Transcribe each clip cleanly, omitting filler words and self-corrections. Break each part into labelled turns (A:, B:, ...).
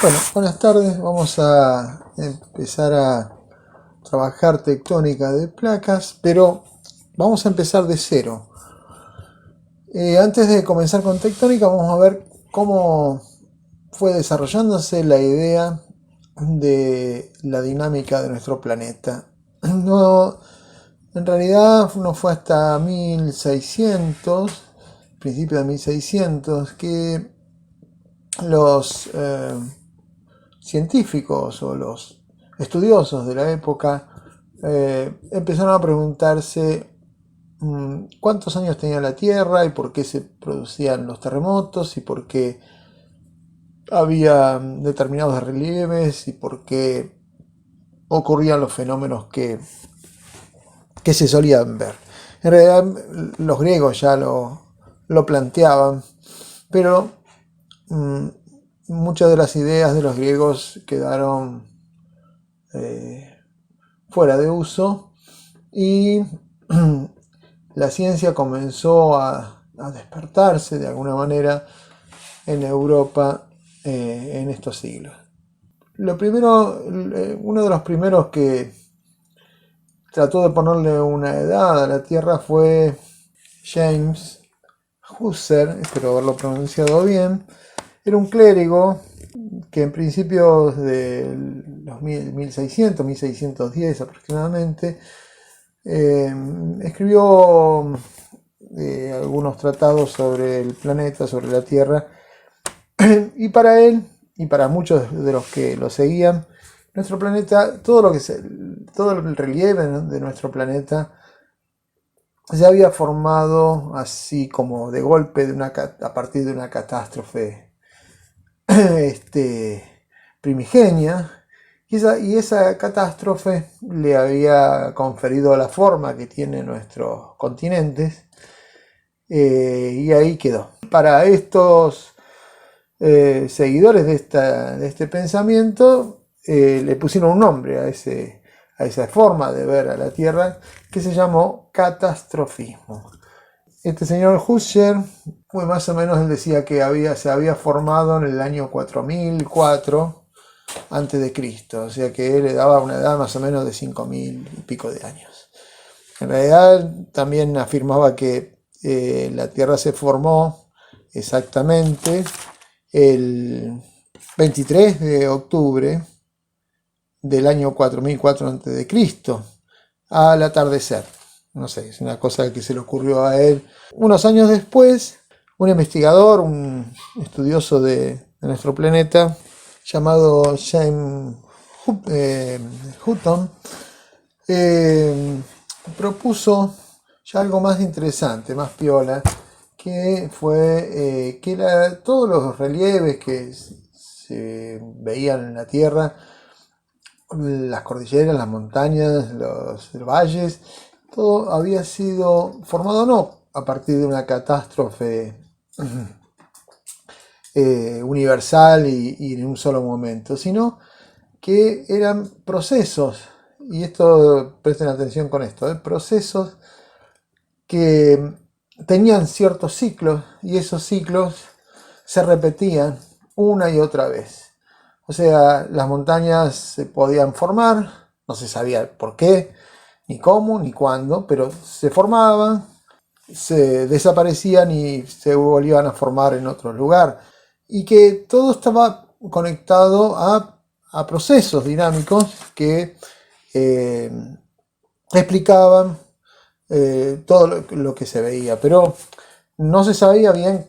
A: Bueno, buenas tardes. Vamos a empezar a trabajar tectónica de placas, pero vamos a empezar de cero. Antes de comenzar con tectónica, vamos a ver cómo fue desarrollándose la idea de la dinámica de nuestro planeta. No, en realidad no fue hasta 1600, principio de 1600, que los científicos o los estudiosos de la época empezaron a preguntarse cuántos años tenía la Tierra y por qué se producían los terremotos y por qué había determinados relieves y por qué ocurrían los fenómenos que se solían ver. En realidad los griegos ya lo planteaban, pero muchas de las ideas de los griegos quedaron fuera de uso y la ciencia comenzó a despertarse de alguna manera en Europa en estos siglos. Uno de los primeros que trató de ponerle una edad a la Tierra fue James Husser, espero haberlo pronunciado bien. Era un clérigo que en principios de los 1600, 1610 aproximadamente, escribió algunos tratados sobre el planeta, sobre la Tierra, y para él y para muchos de los que lo seguían, nuestro planeta, todo el relieve de nuestro planeta se había formado así como de golpe a partir de una catástrofe primigenia, y esa catástrofe le había conferido la forma que tienen nuestros continentes, y ahí quedó. Para estos seguidores de este pensamiento, le pusieron un nombre a esa forma de ver a la Tierra, que se llamó catastrofismo. Este señor Husserl, pues más o menos él decía que se había formado en el año 4004 antes de Cristo, o sea que él le daba una edad más o menos de 5000 y pico de años. En realidad también afirmaba que la Tierra se formó exactamente el 23 de octubre del año 4004 antes de Cristo, al atardecer. No sé, es una cosa que se le ocurrió a él. Unos años después, un investigador, un estudioso de nuestro planeta, llamado James Hutton, propuso ya algo más interesante, más piola, que fue que todos los relieves que se veían en la Tierra, las cordilleras, las montañas, los valles, todo había sido formado no a partir de una catástrofe universal y en un solo momento, sino que eran procesos, y esto presten atención con esto, procesos que tenían ciertos ciclos y esos ciclos se repetían una y otra vez. O sea, las montañas se podían formar, no se sabía por qué, ni cómo, ni cuándo, pero se formaban, se desaparecían y se volvían a formar en otro lugar. Y que todo estaba conectado a procesos dinámicos que explicaban todo lo que se veía, pero no se sabía bien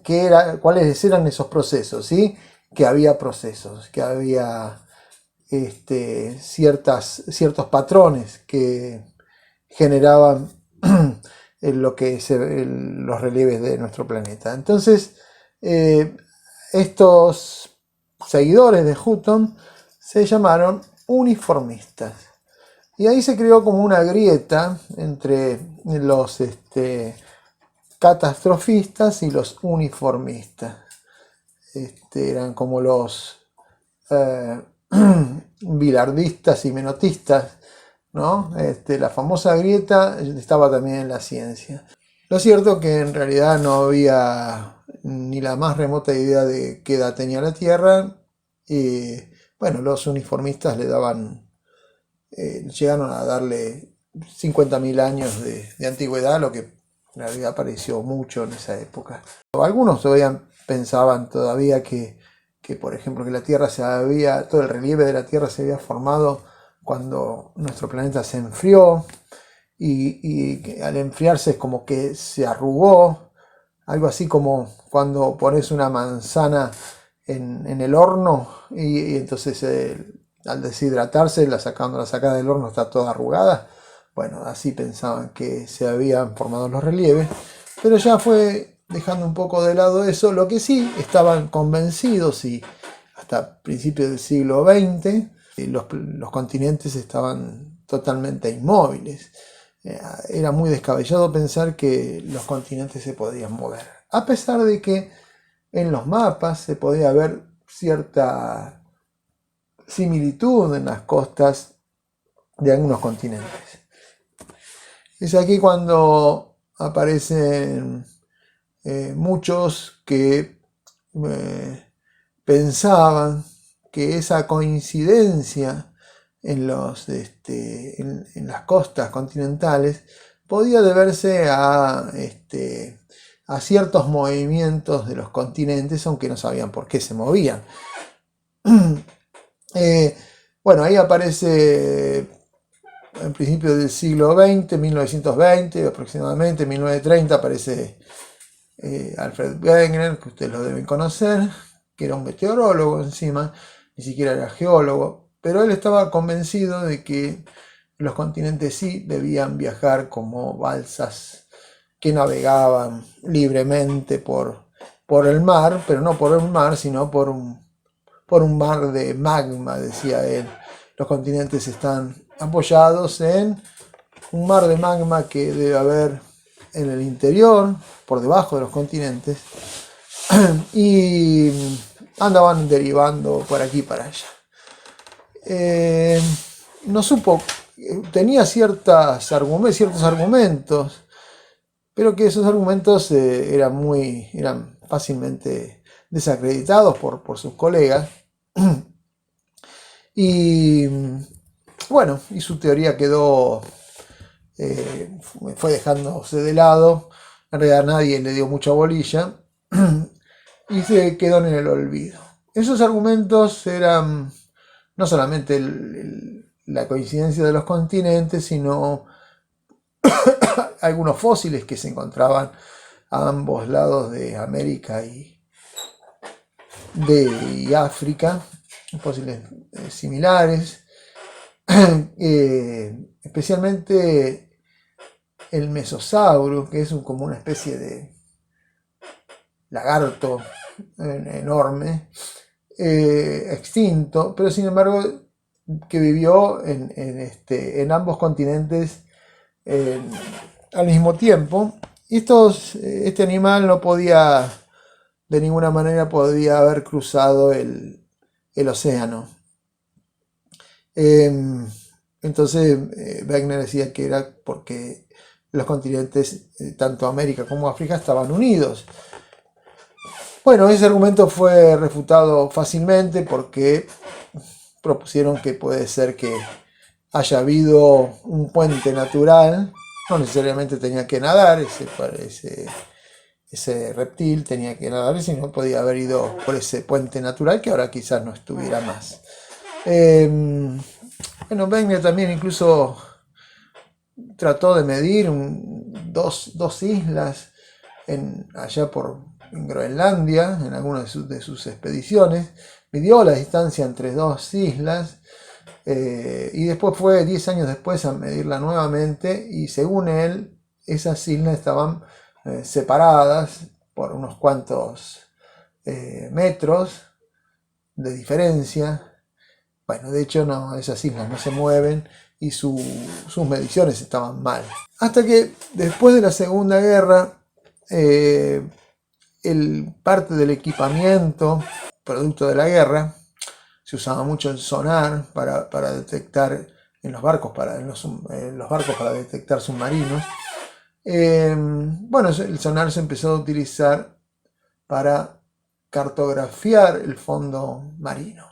A: cuáles eran esos procesos, ¿sí? Que había procesos, que había ciertos patrones que generaban los relieves de nuestro planeta. Entonces, estos seguidores de Hutton se llamaron uniformistas. Y ahí se creó como una grieta entre los catastrofistas y los uniformistas. Eran como los bilardistas y menotistas, ¿no? La famosa grieta estaba también en la ciencia. Lo cierto es que en realidad no había ni la más remota idea de qué edad tenía la Tierra, Bueno, los uniformistas le daban, llegaron a darle 50.000 años de antigüedad, lo que en realidad pareció mucho en esa época. Algunos todavía pensaban que, por ejemplo, que la Tierra todo el relieve de la Tierra se había formado cuando nuestro planeta se enfrió, y que al enfriarse es como que se arrugó, algo así como cuando pones una manzana en el horno y entonces al deshidratarse, cuando la sacas del horno está toda arrugada. Bueno, así pensaban que se habían formado los relieves, pero ya fue dejando un poco de lado eso. Lo que sí estaban convencidos, y hasta principios del siglo XX los continentes estaban totalmente inmóviles. Era muy descabellado pensar que los continentes se podían mover, a pesar de que en los mapas se podía ver cierta similitud en las costas de algunos continentes. Es aquí cuando aparecen muchos que pensaban que esa coincidencia en las costas continentales podía deberse a ciertos movimientos de los continentes, aunque no sabían por qué se movían. Bueno, ahí aparece en principio del siglo XX, 1920 aproximadamente, 1930, aparece Alfred Wegener, que ustedes lo deben conocer, que era un meteorólogo encima, ni siquiera era geólogo, pero él estaba convencido de que los continentes sí debían viajar como balsas que navegaban libremente por el mar, pero no por un mar, sino por un mar de magma, decía él. Los continentes están apoyados en un mar de magma que debe haber en el interior, por debajo de los continentes, y andaban derivando por aquí y para allá. No supo, tenía ciertos argumentos, pero que esos argumentos eran fácilmente desacreditados por sus colegas. Y bueno, y su teoría fue dejándose de lado. En realidad nadie le dio mucha bolilla y se quedó en el olvido. Esos argumentos eran no solamente la coincidencia de los continentes, sino algunos fósiles que se encontraban a ambos lados de América y África, fósiles similares, especialmente el mesosauro, que es como una especie de lagarto enorme, extinto, pero sin embargo que vivió en ambos continentes al mismo tiempo. Este animal no podía, de ninguna manera podía haber cruzado el océano. Entonces Wegener decía que era porque los continentes, tanto América como África, estaban unidos. Bueno, ese argumento fue refutado fácilmente porque propusieron que puede ser que haya habido un puente natural. No necesariamente tenía que nadar ese reptil, tenía que nadar, sino podía haber ido por ese puente natural que ahora quizás no estuviera más. Bueno, Wegener también incluso trató de medir dos islas allá en Groenlandia, en alguna de sus expediciones. Midió la distancia entre dos islas y después fue 10 años después a medirla nuevamente, y según él esas islas estaban separadas por unos cuantos metros de diferencia. Bueno, de hecho no, esas islas no se mueven y sus mediciones estaban mal. Hasta que después de la Segunda Guerra, parte del equipamiento producto de la guerra, se usaba mucho el sonar para detectar en los barcos, para detectar submarinos. Bueno, el sonar se empezó a utilizar para cartografiar el fondo marino.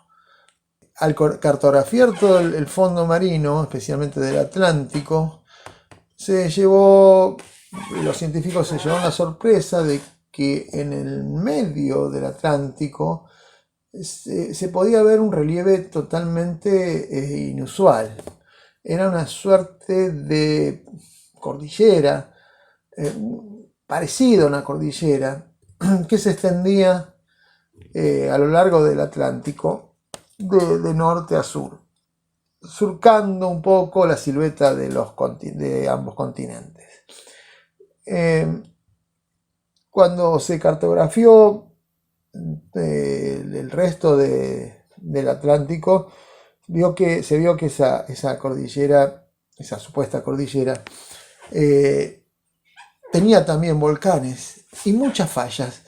A: Al cartografiar todo el fondo marino, especialmente del Atlántico, los científicos se llevaron la sorpresa de que en el medio del Atlántico se podía ver un relieve totalmente inusual. Era una suerte de cordillera, parecido a una cordillera, que se extendía a lo largo del Atlántico de norte a sur, surcando un poco la silueta de ambos continentes. Cuando se cartografió el resto del Atlántico, se vio que esa cordillera, esa supuesta cordillera, tenía también volcanes y muchas fallas,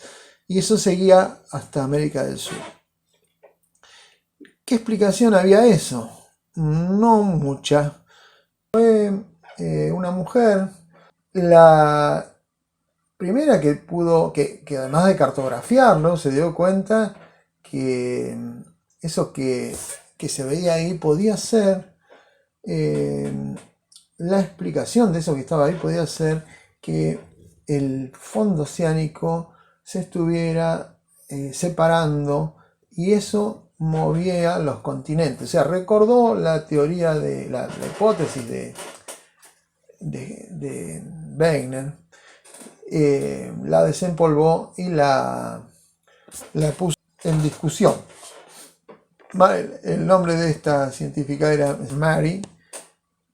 A: y eso seguía hasta América del Sur. ¿Qué explicación había a eso? No mucha. Fue una mujer, la primera que además de cartografiarlo, se dio cuenta que eso que se veía ahí podía ser, la explicación de eso que estaba ahí podía ser que el fondo oceánico se estuviera separando, y eso movía los continentes. O sea, recordó la teoría de la hipótesis de Wegener, la desempolvó y la puso en discusión. El nombre de esta científica era Mary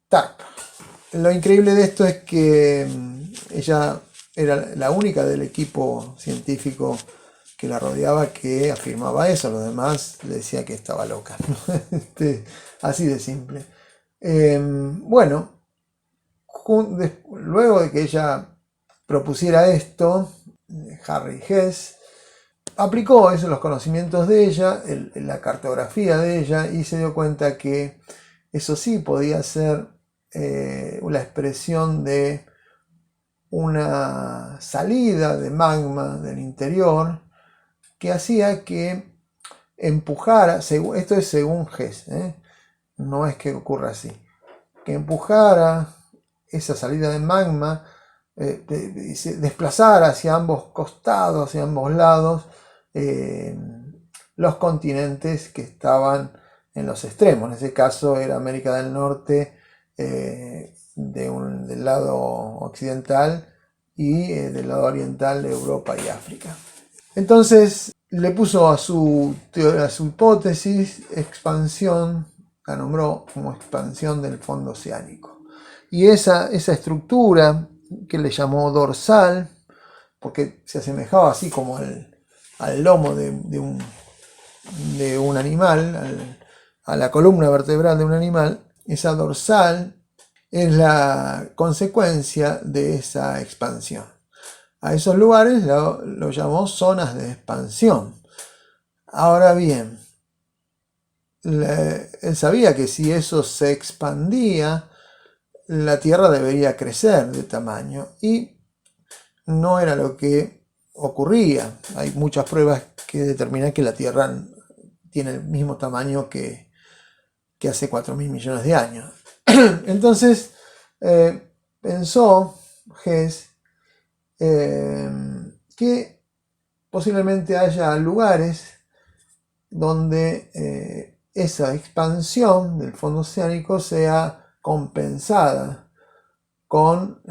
A: Tarp. Lo increíble de esto es que ella era la única del equipo científico que la rodeaba que afirmaba eso. Los demás le decían que estaba loca. Así de simple. Bueno, luego de que ella propusiera esto, Harry Hess aplicó eso, los conocimientos de ella, la cartografía de ella, y se dio cuenta que eso sí podía ser la expresión de una salida de magma del interior que hacía que empujara, esto es según Hess, no es que ocurra así, que empujara esa salida de magma, se desplazara hacia ambos costados, hacia ambos lados, los continentes que estaban en los extremos. En ese caso era América del Norte del lado occidental, y del lado oriental de Europa y África. Entonces le puso a su hipótesis expansión, la nombró como expansión del fondo oceánico. Y esa estructura que le llamó dorsal, porque se asemejaba así como al lomo de un animal, a la columna vertebral de un animal, esa dorsal es la consecuencia de esa expansión. A esos lugares lo llamó zonas de expansión. Ahora bien, él sabía que si eso se expandía, la Tierra debería crecer de tamaño, y no era lo que ocurría. Hay muchas pruebas que determinan que la Tierra tiene el mismo tamaño que hace 4.000 millones de años. Entonces pensó Hess que posiblemente haya lugares donde esa expansión del fondo oceánico sea compensada con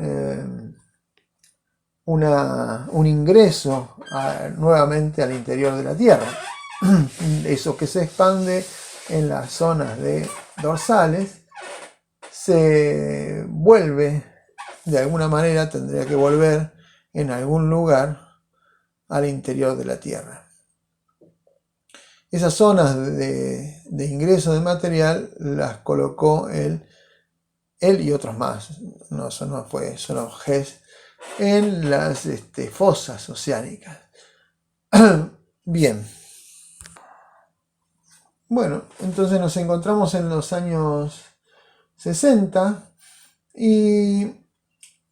A: un ingreso nuevamente al interior de la Tierra. Eso que se expande en las zonas dorsales se vuelve, de alguna manera tendría que volver en algún lugar al interior de la Tierra. Esas zonas de ingreso de material las colocó él y otros más, no fue solo Hess, en las fosas oceánicas. Bien. Bueno, entonces nos encontramos en los años 60, y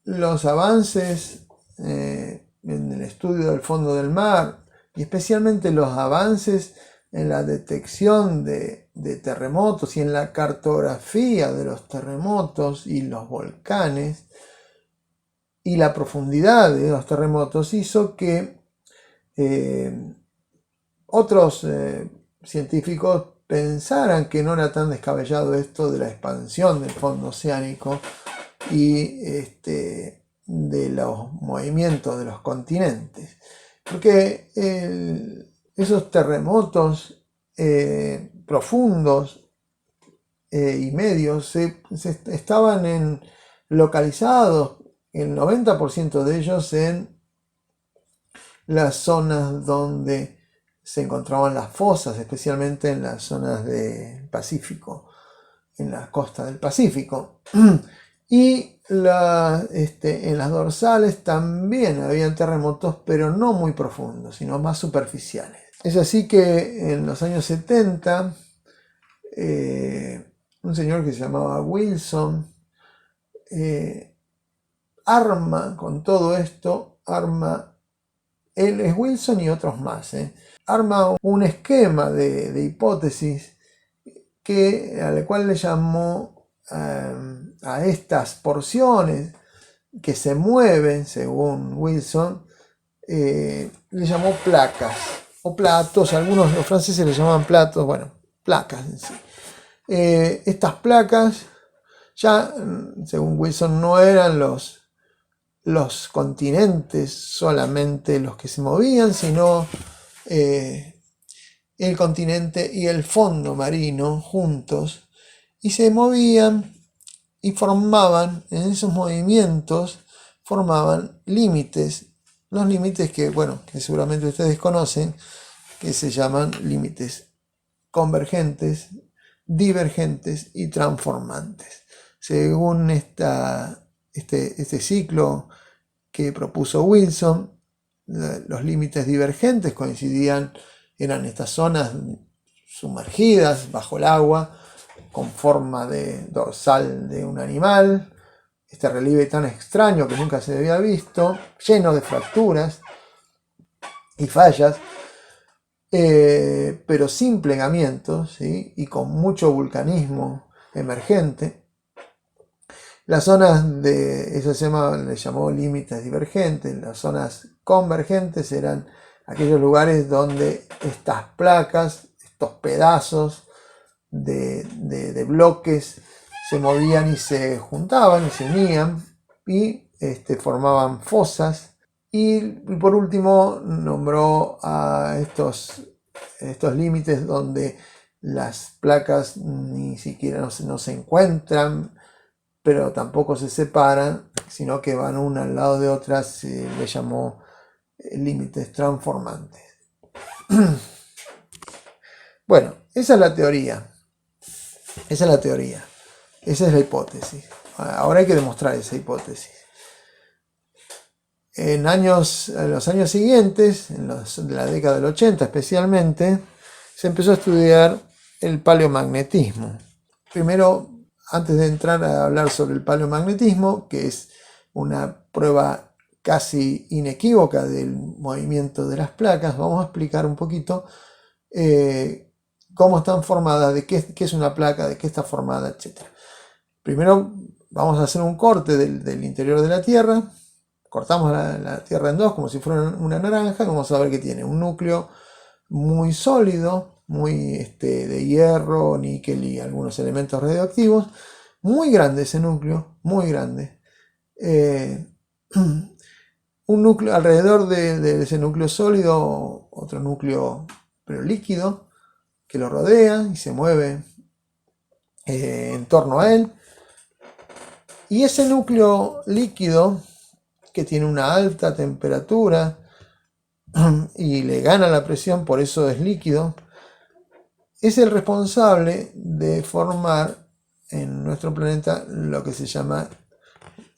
A: los avances en el estudio del fondo del mar, y especialmente los avances en la detección de terremotos y en la cartografía de los terremotos y los volcanes y la profundidad de los terremotos hizo que otros científicos pensaran que no era tan descabellado esto de la expansión del fondo oceánico y de los movimientos de los continentes. Porque esos terremotos profundos y medios estaban localizados, el 90% de ellos, en las zonas donde se encontraban las fosas, especialmente en las zonas del Pacífico, en la costa del Pacífico. Y en las dorsales también habían terremotos, pero no muy profundos, sino más superficiales. Es así que en los años 70, un señor que se llamaba Wilson arma con todo esto, él es Wilson y otros más, arma un esquema de hipótesis al cual le llamó a estas porciones que se mueven, según Wilson, le llamó placas o platos. Algunos los franceses le llaman platos, bueno, placas en sí. Estas placas ya, según Wilson, no eran los continentes solamente los que se movían, sino el continente y el fondo marino juntos, y se movían y formaban, en esos movimientos, formaban límites, los límites que seguramente ustedes conocen, que se llaman límites convergentes, divergentes y transformantes. Según este ciclo que propuso Wilson, los límites divergentes eran estas zonas sumergidas bajo el agua, con forma de dorsal de un animal, este relieve tan extraño que nunca se había visto, lleno de fracturas y fallas, pero sin plegamientos, ¿sí? Y con mucho vulcanismo emergente. Las zonas eso le llamó límites divergentes. Las zonas convergentes eran aquellos lugares donde estas placas, estos pedazos de bloques se movían y se juntaban y se unían y formaban fosas. Y por último nombró a estos límites donde las placas ni siquiera no se encuentran, pero tampoco se separan, sino que van una al lado de otras. Le llamó límites transformantes. Bueno, esa es la teoría. Esa es la hipótesis. Ahora hay que demostrar esa hipótesis. En los años siguientes, de la década del 80 especialmente, se empezó a estudiar el paleomagnetismo. Primero, antes de entrar a hablar sobre el paleomagnetismo, que es una prueba casi inequívoca del movimiento de las placas, vamos a explicar un poquito cómo están formadas, de qué es una placa, de qué está formada, etc. Primero vamos a hacer un corte del interior de la Tierra. Cortamos la Tierra en dos como si fuera una naranja. Vamos a ver que tiene un núcleo muy sólido, muy de hierro, níquel y algunos elementos radioactivos. Muy grande ese núcleo, muy grande. Un núcleo alrededor de ese núcleo sólido, otro núcleo pero líquido, que lo rodea y se mueve en torno a él. Y ese núcleo líquido, que tiene una alta temperatura y le gana la presión, por eso es líquido, es el responsable de formar en nuestro planeta lo que se llama,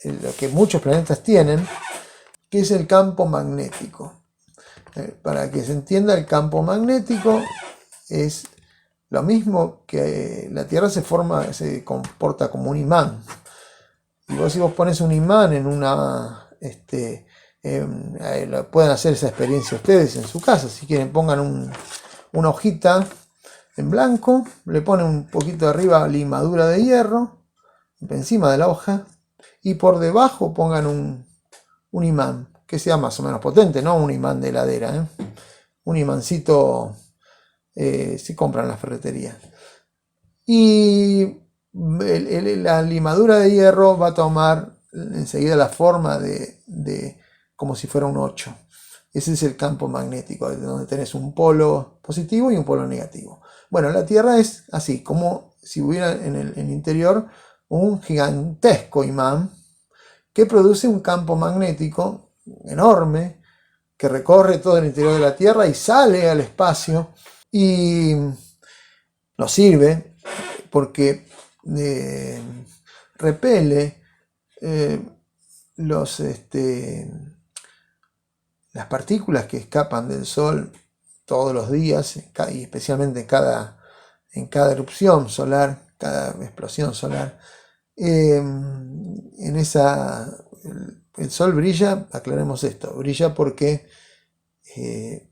A: lo que muchos planetas tienen, que es el campo magnético. Para que se entienda, el campo magnético es lo mismo que la Tierra se comporta como un imán. Y si vos pones un imán en Pueden hacer esa experiencia ustedes en su casa. Si quieren, pongan una hojita en blanco, le ponen un poquito de arriba limadura de hierro encima de la hoja, y por debajo pongan un imán que sea más o menos potente, no un imán de heladera, un imancito se compra en la ferretería. Y la limadura de hierro va a tomar enseguida la forma de como si fuera un 8. Ese es el campo magnético, donde tenés un polo positivo y un polo negativo. Bueno, la Tierra es así, como si hubiera en el interior un gigantesco imán que produce un campo magnético enorme que recorre todo el interior de la Tierra y sale al espacio y nos sirve porque repele las partículas que escapan del Sol todos los días y especialmente en cada erupción solar, cada explosión solar. El Sol brilla, aclaremos esto, brilla porque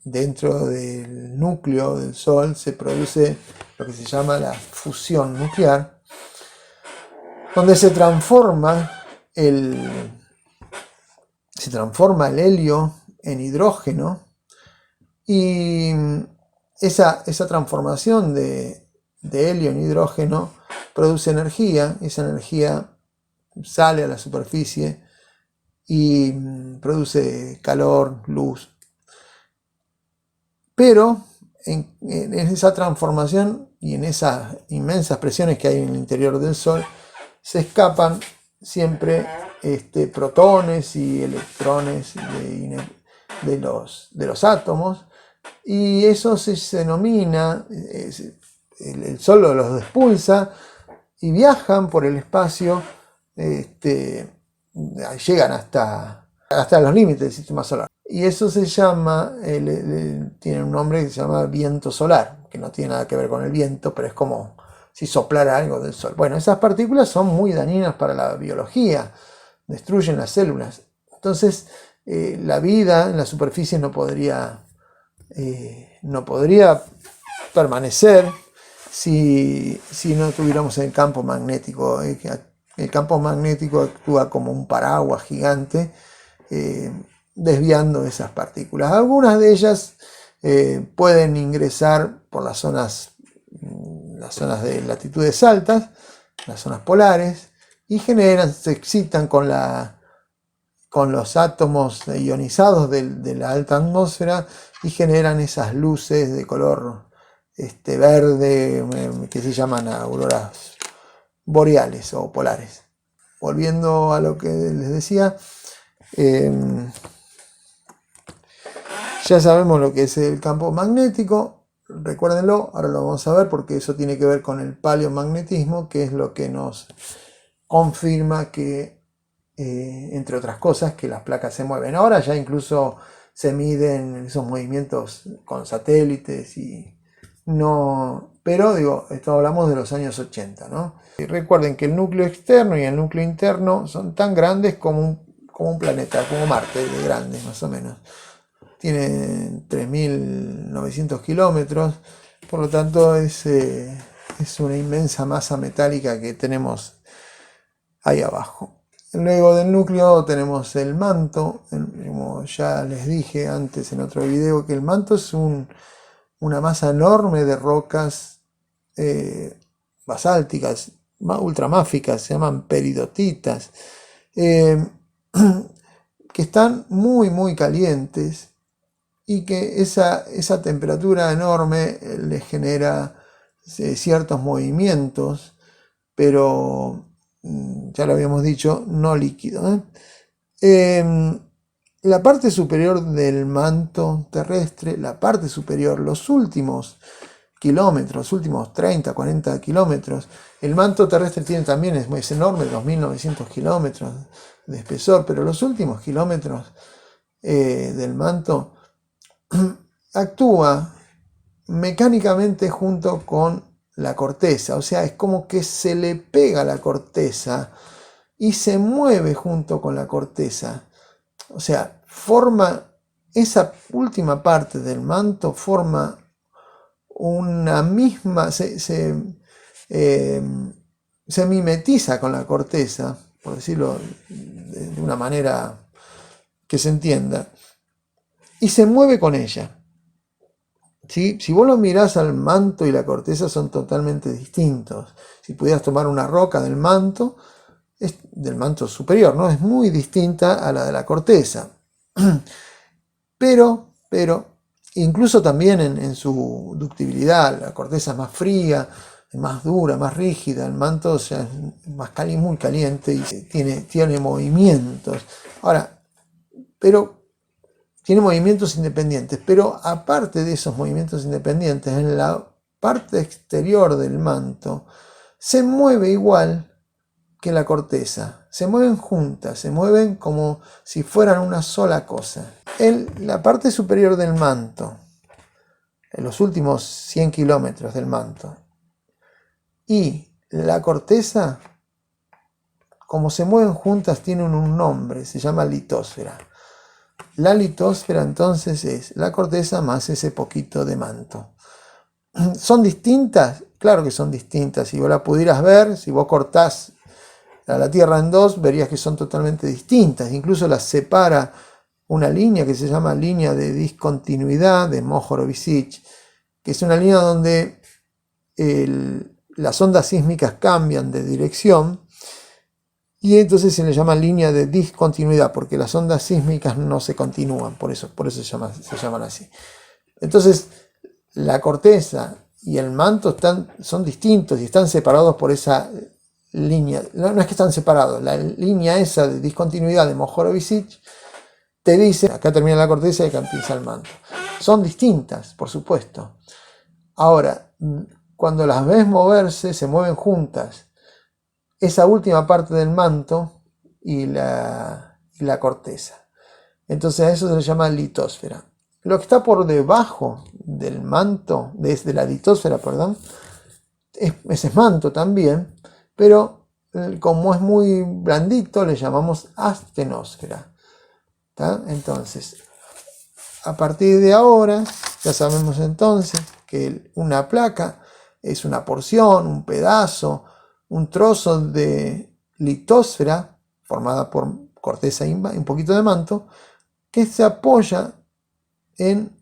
A: dentro del núcleo del Sol se produce lo que se llama la fusión nuclear, donde se transforma el helio en hidrógeno, y esa transformación de helio en hidrógeno produce energía. Esa energía sale a la superficie y produce calor, luz. Pero en esa transformación y en esas inmensas presiones que hay en el interior del Sol, se escapan siempre protones y electrones de los átomos, y eso se denomina, el Sol los expulsa y viajan por el espacio, llegan hasta los límites del sistema solar. Y eso se llama, tiene un nombre que se llama viento solar, que no tiene nada que ver con el viento, pero es como si soplara algo del Sol. Bueno, esas partículas son muy dañinas para la biología, destruyen las células. Entonces, la vida en la superficie no podría permanecer si no tuviéramos el campo magnético. El campo magnético actúa como un paraguas gigante, desviando esas partículas. Algunas de ellas pueden ingresar por las zonas de latitudes altas, las zonas polares, y se excitan con los átomos ionizados de la alta atmósfera y generan esas luces de color verde que se llaman auroras boreales o polares. Volviendo a lo que les decía, ya sabemos lo que es el campo magnético. Recuérdenlo, ahora lo vamos a ver porque eso tiene que ver con el paleomagnetismo, que es lo que nos confirma que, entre otras cosas, que las placas se mueven. Ahora ya incluso se miden esos movimientos con satélites pero digo, esto hablamos de los años 80, ¿no? Y recuerden que el núcleo externo y el núcleo interno son tan grandes como un planeta, como Marte, de grande más o menos. Tiene 3.900 kilómetros, por lo tanto es una inmensa masa metálica que tenemos ahí abajo. Luego del núcleo tenemos el manto, como ya les dije antes en otro video, que el manto es una masa enorme de rocas basálticas, ultramáficas, se llaman peridotitas, que están muy muy calientes, y que esa temperatura enorme les genera ciertos movimientos, pero ya lo habíamos dicho, no líquido. La parte superior del manto terrestre, la parte superior, los últimos kilómetros, los últimos 30, 40 kilómetros, el manto terrestre también es enorme, 2.900 kilómetros de espesor, pero los últimos kilómetros del manto actúa mecánicamente junto con la corteza, o sea, es como que se le pega a la corteza y se mueve junto con la corteza. O sea, esa última parte del manto forma una misma, se mimetiza con la corteza, por decirlo de una manera que se entienda, y se mueve con ella. ¿Sí? Si vos lo mirás al manto y la corteza son totalmente distintos. Si pudieras tomar una roca del manto superior, ¿no? Es muy distinta a la de la corteza. Pero, incluso también en su ductibilidad, la corteza es más fría, es más dura, más rígida, el manto ya es más muy caliente y tiene movimientos. Ahora, pero tiene movimientos independientes, pero aparte de esos movimientos independientes, en la parte exterior del manto se mueve igual que la corteza, se mueven juntas, se mueven como si fueran una sola cosa. La parte superior del manto, en los últimos 100 kilómetros del manto, y la corteza, como se mueven juntas, tienen un nombre, se llama litosfera. La litosfera entonces es la corteza más ese poquito de manto. ¿Son distintas? Claro que son distintas. Si vos la pudieras ver, si vos cortás la Tierra en dos, verías que son totalmente distintas. Incluso las separa una línea que se llama línea de discontinuidad de Mohorovičić, que es una línea donde las ondas sísmicas cambian de dirección. Y entonces se le llama línea de discontinuidad, porque las ondas sísmicas no se continúan, por eso se llaman así. Entonces, la corteza y el manto son distintos y están separados por esa línea. No es que están separados, la línea esa de discontinuidad de Mohorovičić te dice, acá termina la corteza y acá empieza el manto. Son distintas, por supuesto. Ahora, cuando las ves moverse, se mueven juntas. Esa última parte del manto y la corteza. Entonces a eso se le llama litosfera. Lo que está por debajo del manto, desde la litosfera, perdón, ese es manto también, pero como es muy blandito, le llamamos astenosfera. ¿Tá? Entonces, a partir de ahora, ya sabemos entonces que una placa es una porción, un pedazo, un trozo de litosfera formada por corteza y un poquito de manto que se apoya en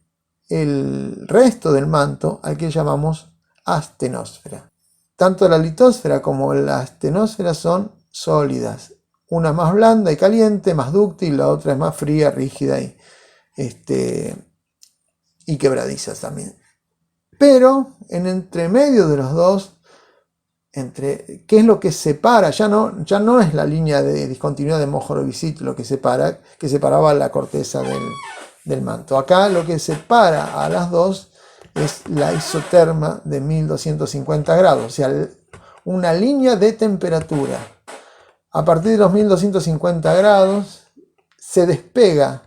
A: el resto del manto al que llamamos astenosfera. Tanto la litosfera como la astenosfera son sólidas, una más blanda y caliente, más dúctil, la otra es más fría, rígida y quebradiza también. Pero en entremedio de los dos, ¿qué es lo que separa? Ya no es la línea de discontinuidad de Mohorovičić lo que separaba la corteza del manto. Acá lo que separa a las dos es la isoterma de 1250 grados, o sea, una línea de temperatura. A partir de los 1250 grados se despega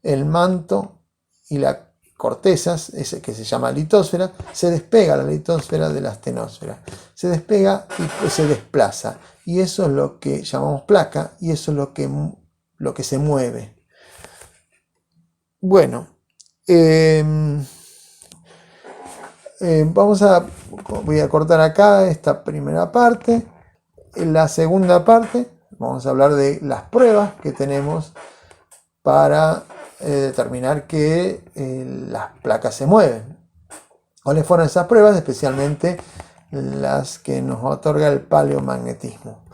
A: el manto y la corteza, ese que se llama litosfera, se despega la litosfera de la astenosfera. Se despega y se desplaza. Y eso es lo que llamamos placa y eso es lo que se mueve. Bueno, voy a cortar acá esta primera parte. En la segunda parte vamos a hablar de las pruebas que tenemos para determinar que las placas se mueven. ¿Cuáles fueron esas pruebas? Especialmente las que nos otorga el paleomagnetismo.